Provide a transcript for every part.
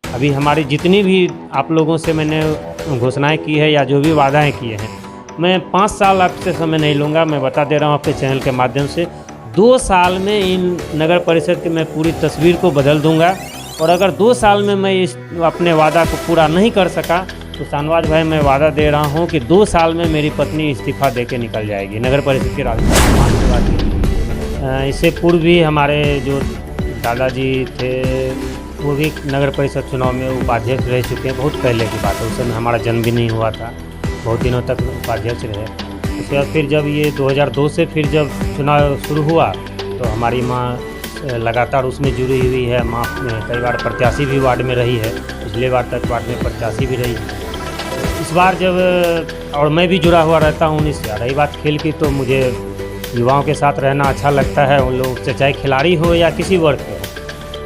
अभी हमारी जितनी भी आप लोगों से मैंने घोषणाएं की है या जो भी वादाएं किए हैं, मैं 5 साल आपसे समय नहीं लूँगा। मैं बता दे रहा हूँ आपके चैनल के माध्यम से, 2 साल में इन नगर परिषद की मैं पूरी तस्वीर को बदल दूँगा। और अगर 2 साल में मैं इस अपने वादा को पूरा नहीं कर सका तो शाहनवाज भाई मैं वादा दे रहा हूँ कि 2 साल में मेरी पत्नी इस्तीफ़ा दे के निकल जाएगी नगर परिषद की राजनीति। इससे पूर्व भी हमारे जो दादाजी थे वो भी नगर परिषद चुनाव में उपाध्यक्ष रह चुके हैं। बहुत पहले की बात है, उस समय हमारा जन्म भी नहीं हुआ था। बहुत दिनों तक उपाध्यक्ष रहे। उसके बाद फिर जब ये 2002 से फिर जब चुनाव शुरू हुआ तो हमारी माँ लगातार उसमें जुड़ी हुई है। माँ कई बार प्रत्याशी भी वार्ड में रही है, पिछले बार तक वार्ड में प्रत्याशी भी रही है। इस बार जब और मैं भी जुड़ा हुआ रहता हूँ उन्हीं से। रही बात खेल की, तो मुझे युवाओं के साथ रहना अच्छा लगता है। उन लोग से चाहे खिलाड़ी हो या किसी वर्ग के हो,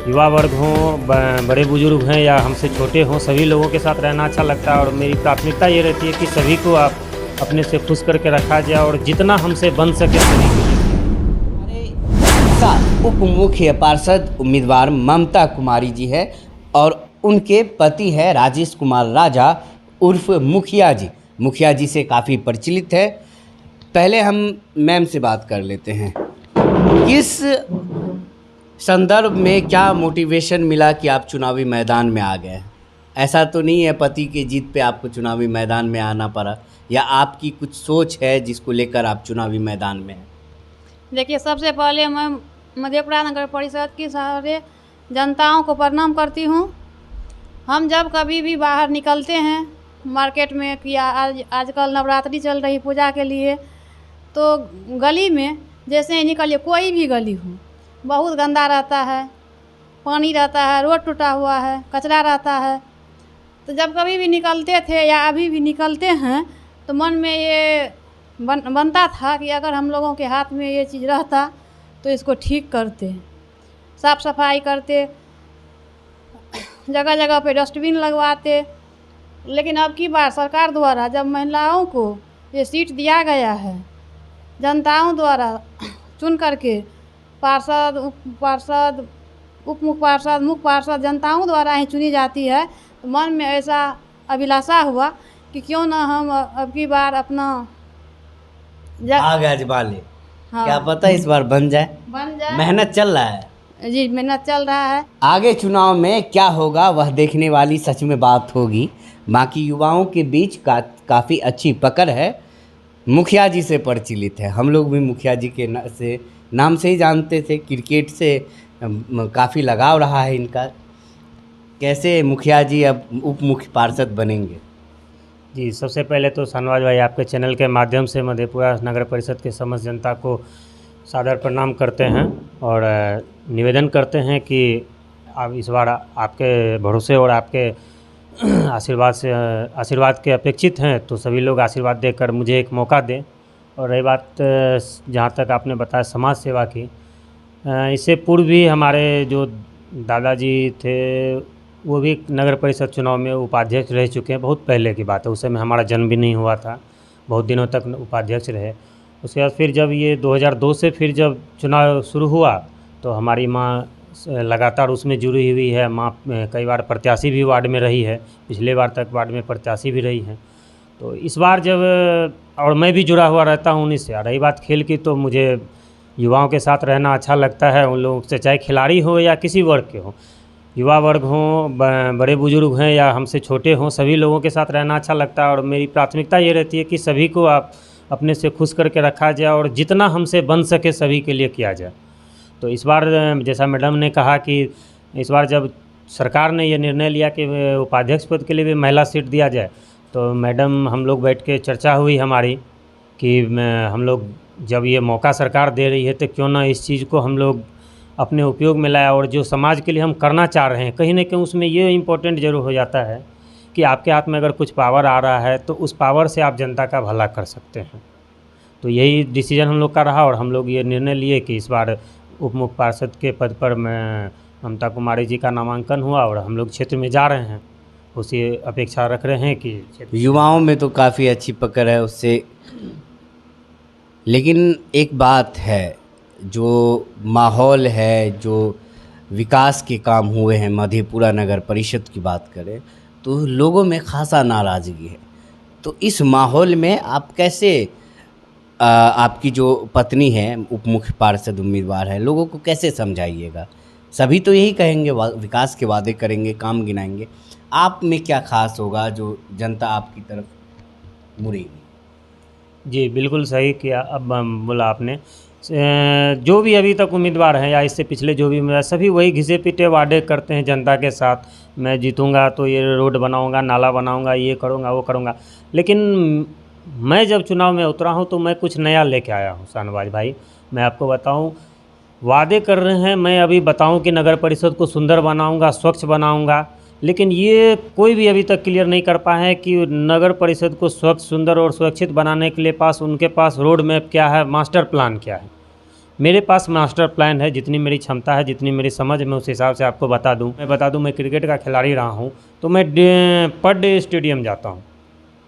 युवा वर्ग हों, बड़े बुजुर्ग हैं या हमसे छोटे हों, सभी लोगों के साथ रहना अच्छा लगता है। और मेरी प्राथमिकता ये रहती है कि सभी को आप अपने से खुश करके रखा जाए और जितना हमसे बन सके सभी के लिए। साथ उप मुख्य पार्षद उम्मीदवार ममता कुमारी जी है और उनके पति है राजेश कुमार राजा उर्फ मुखिया जी। मुखिया जी से काफ़ी प्रचलित है। पहले हम मैम से बात कर लेते हैं। किस संदर्भ में क्या मोटिवेशन मिला कि आप चुनावी मैदान में आ गए? ऐसा तो नहीं है पति की जीत पे आपको चुनावी मैदान में आना पड़ा, या आपकी कुछ सोच है जिसको लेकर आप चुनावी मैदान में हैं? देखिए, सबसे पहले मैं मधेपुरा नगर परिषद की सारे जनताओं को प्रणाम करती हूँ। हम जब कभी भी बाहर निकलते हैं मार्केट में, कि आजकल नवरात्रि चल रही पूजा के लिए, तो गली में जैसे ही निकलिए, कोई भी गली हो, बहुत गंदा रहता है, पानी रहता है, रोड टूटा हुआ है, कचरा रहता है। तो जब कभी भी निकलते थे या अभी भी निकलते हैं तो मन में ये बनता था कि अगर हम लोगों के हाथ में ये चीज़ रहता तो इसको ठीक करते, साफ़ सफाई करते, जगह जगह पे डस्टबिन लगवाते। लेकिन अब की बार सरकार द्वारा जब महिलाओं को ये सीट दिया गया है, जनताओं द्वारा चुन करके पार्षद, उप पार्षद, उप मुख्य पार्षद, मुख्य पार्षद जनताओं द्वारा ही चुनी जाती है, तो मन में ऐसा अभिलाषा हुआ कि क्यों ना हम अब की बार अपना आग आजमा ले। हाँ, क्या पता इस बार बन जाए। मेहनत चल रहा है जी, मेहनत चल रहा है। आगे चुनाव में क्या होगा वह देखने वाली सच में बात होगी। बाकी युवाओं के बीच काफ़ी अच्छी पकड़ है। मुखिया जी से प्रचलित है। हम लोग भी मुखिया जी के नाम से ही जानते थे। क्रिकेट से काफ़ी लगाव रहा है इनका। कैसे मुखिया जी अब उप मुख्य पार्षद बनेंगे? जी, सबसे पहले तो शाहनवाज भाई आपके चैनल के माध्यम से मधेपुरा नगर परिषद के समस्त जनता को सादर प्रणाम करते हैं और निवेदन करते हैं कि आप इस बार आपके भरोसे और आपके आशीर्वाद के अपेक्षित हैं, तो सभी लोग आशीर्वाद देकर मुझे एक मौका दें। और रही बात जहाँ तक आपने बताया समाज सेवा की, इससे पूर्व भी हमारे जो दादाजी थे वो भी नगर परिषद चुनाव में उपाध्यक्ष रह चुके हैं। बहुत पहले की बात है, उस समय हमारा जन्म भी नहीं हुआ था। बहुत दिनों तक उपाध्यक्ष रहे। उसके बाद फिर जब ये 2002 से फिर जब चुनाव शुरू हुआ तो हमारी माँ लगातार उसमें जुड़ी हुई है। माँ कई बार प्रत्याशी भी वार्ड में रही है, पिछले बार तक वार्ड में प्रत्याशी भी रही है। तो इस बार जब और मैं भी जुड़ा हुआ रहता हूँ उन्हीं से। रही बात खेल की, तो मुझे युवाओं के साथ रहना अच्छा लगता है। उन लोगों से चाहे खिलाड़ी हो या किसी वर्ग के हो, युवा वर्ग हों, बड़े बुजुर्ग हैं या हमसे छोटे हों, सभी लोगों के साथ रहना अच्छा लगता है। और मेरी प्राथमिकता ये रहती है कि सभी को आप अपने से खुश करके रखा जाए और जितना हमसे बन सके सभी के लिए किया जाए। तो इस बार जैसा मैडम ने कहा कि इस बार जब सरकार ने ये निर्णय लिया कि उपाध्यक्ष पद के लिए भी महिला सीट दिया जाए, तो मैडम हम लोग बैठ के चर्चा हुई हमारी कि हम लोग जब ये मौका सरकार दे रही है तो क्यों ना इस चीज़ को हम लोग अपने उपयोग में लाया। और जो समाज के लिए हम करना चाह रहे हैं, कहीं ना कहीं उसमें ये इम्पोर्टेंट ज़रूर हो जाता है कि आपके हाथ में अगर कुछ पावर आ रहा है तो उस पावर से आप जनता का भला कर सकते हैं। तो यही डिसीजन हम लोग का रहा और हम लोग ये निर्णय लिए कि इस बार उप मुख्य पार्षद के पद पर ममता कुमारी जी का नामांकन हुआ और हम लोग क्षेत्र में जा रहे हैं। उसी अपेक्षा रख रहे हैं कि युवाओं में तो काफ़ी अच्छी पकड़ है उससे। लेकिन एक बात है, जो माहौल है, जो विकास के काम हुए हैं, मधेपुरा नगर परिषद की बात करें तो लोगों में खासा नाराज़गी है। तो इस माहौल में आप कैसे आपकी जो पत्नी है उप मुख्य पार्षद उम्मीदवार है, लोगों को कैसे समझाइएगा? सभी तो यही कहेंगे विकास के वादे करेंगे, काम गिनाएंगे, आप में क्या खास होगा जो जनता आपकी तरफ मुड़ेगी? जी, बिल्कुल सही किया। अब बोला आपने जो भी अभी तक उम्मीदवार हैं या इससे पिछले जो भी उम्मीदवार, सभी वही घिसे पिटे वादे करते हैं जनता के साथ। मैं जीतूंगा तो ये रोड बनाऊंगा, नाला बनाऊंगा, ये करूंगा, वो करूंगा। लेकिन मैं जब चुनाव में उतरा हूं तो मैं कुछ नया लेके आया हूं शाहनवाज भाई। मैं आपको बताऊं, वादे कर रहे हैं, मैं अभी बताऊं कि नगर परिषद को सुंदर बनाऊंगा, स्वच्छ बनाऊंगा, लेकिन ये कोई भी अभी तक क्लियर नहीं कर पाए हैं कि नगर परिषद को स्वच्छ, सुंदर और सुरक्षित बनाने के लिए उनके पास रोड मैप क्या है, मास्टर प्लान क्या है। मेरे पास मास्टर प्लान है, जितनी मेरी क्षमता है, जितनी मेरी समझ, मैं उस हिसाब से आपको बता दूं। मैं क्रिकेट का खिलाड़ी रहा हूं, तो मैं पर डे स्टेडियम जाता हूं।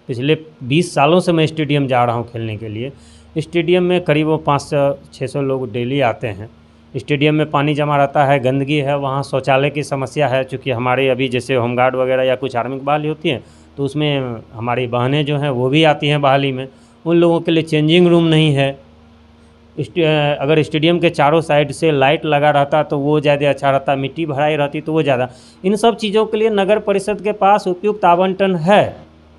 पिछले 20 सालों से मैं स्टेडियम जा रहा हूं खेलने के लिए। स्टेडियम में करीब 500-600 लोग डेली आते हैं। स्टेडियम में पानी जमा रहता है, गंदगी है, वहाँ शौचालय की समस्या है। चूँकि हमारे अभी जैसे होमगार्ड वगैरह या कुछ आर्मी की बहाली होती है तो उसमें हमारी बहनें जो हैं वो भी आती हैं बहाली में, उन लोगों के लिए चेंजिंग रूम नहीं है। अगर स्टेडियम के चारों साइड से लाइट लगा रहता तो वो ज़्यादा अच्छा रहता, मिट्टी भराई रहती तो वो ज़्यादा। इन सब चीज़ों के लिए नगर परिषद के पास उपयुक्त आवंटन है,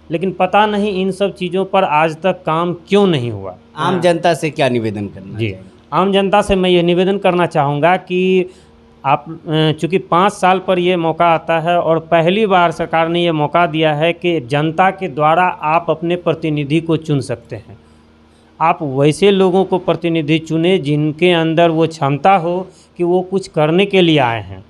लेकिन पता नहीं इन सब चीज़ों पर आज तक काम क्यों नहीं हुआ। आम जनता से क्या निवेदन करना जी, चाहिए? आम जनता से मैं ये निवेदन करना चाहूँगा कि आप चूँकि 5 साल पर ये मौका आता है और पहली बार सरकार ने ये मौका दिया है कि जनता के द्वारा आप अपने प्रतिनिधि को चुन सकते हैं। आप वैसे लोगों को प्रतिनिधि चुने जिनके अंदर वो क्षमता हो कि वो कुछ करने के लिए आए हैं,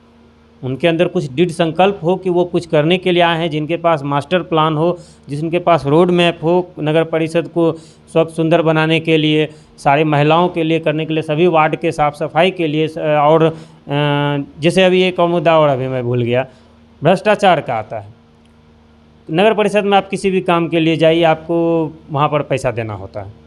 उनके अंदर कुछ दृढ़ संकल्प हो कि वो कुछ करने के लिए आए हैं, जिनके पास मास्टर प्लान हो, जिनके पास रोड मैप हो नगर परिषद को स्वच्छ सुंदर बनाने के लिए, सारी महिलाओं के लिए करने के लिए, सभी वार्ड के साफ़ सफाई के लिए। और जैसे अभी एक और मुद्दा और अभी मैं भूल गया, भ्रष्टाचार का आता है। नगर परिषद में आप किसी भी काम के लिए जाइए, आपको वहाँ पर पैसा देना होता है।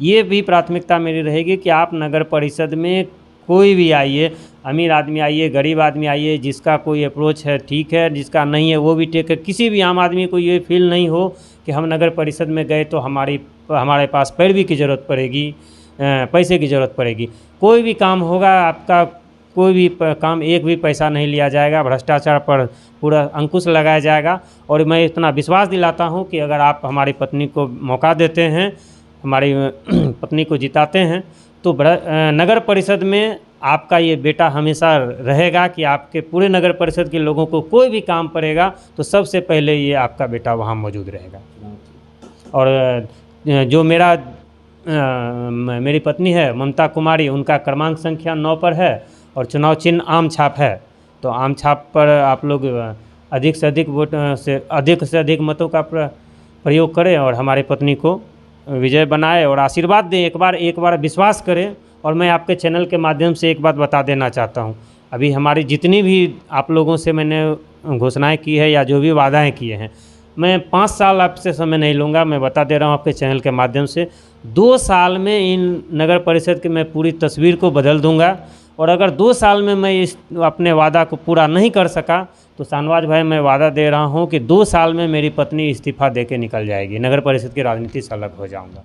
ये भी प्राथमिकता मेरी रहेगी कि आप नगर परिषद में कोई भी आइए, अमीर आदमी आइए, गरीब आदमी आइए, जिसका कोई अप्रोच है ठीक है, जिसका नहीं है वो भी ठीक है। किसी भी आम आदमी को ये फील नहीं हो कि हम नगर परिषद में गए तो हमारे पास पैरवी की ज़रूरत पड़ेगी, पैसे की ज़रूरत पड़ेगी। कोई भी काम होगा, आपका कोई भी काम एक भी पैसा नहीं लिया जाएगा, भ्रष्टाचार पर पूरा अंकुश लगाया जाएगा। और मैं इतना विश्वास दिलाता हूँ कि अगर आप हमारी पत्नी को मौका देते हैं, हमारी पत्नी को जिताते हैं, तो नगर परिषद में आपका ये बेटा हमेशा रहेगा कि आपके पूरे नगर परिषद के लोगों को कोई भी काम पड़ेगा तो सबसे पहले ये आपका बेटा वहाँ मौजूद रहेगा। और जो मेरी पत्नी है ममता कुमारी, उनका क्रमांक संख्या 9 पर है और चुनाव चिन्ह आम छाप है। तो आम छाप पर आप लोग अधिक से अधिक मतों का प्रयोग करें और हमारी पत्नी को विजय बनाए और आशीर्वाद दें। एक बार विश्वास करें। और मैं आपके चैनल के माध्यम से एक बात बता देना चाहता हूं, अभी हमारी जितनी भी आप लोगों से मैंने घोषणाएं की है या जो भी वादाएं किए हैं, मैं 5 साल आपसे समय नहीं लूँगा। मैं बता दे रहा हूं आपके चैनल के माध्यम से, 2 साल में इन नगर परिषद की मैं पूरी तस्वीर को बदल दूँगा। और अगर 2 साल में मैं इस अपने वादा को पूरा नहीं कर सका तो शाहनवाज भाई मैं वादा दे रहा हूं कि 2 साल में मेरी पत्नी इस्तीफ़ा दे के निकल जाएगी, नगर परिषद की राजनीति से अलग हो जाऊंगा।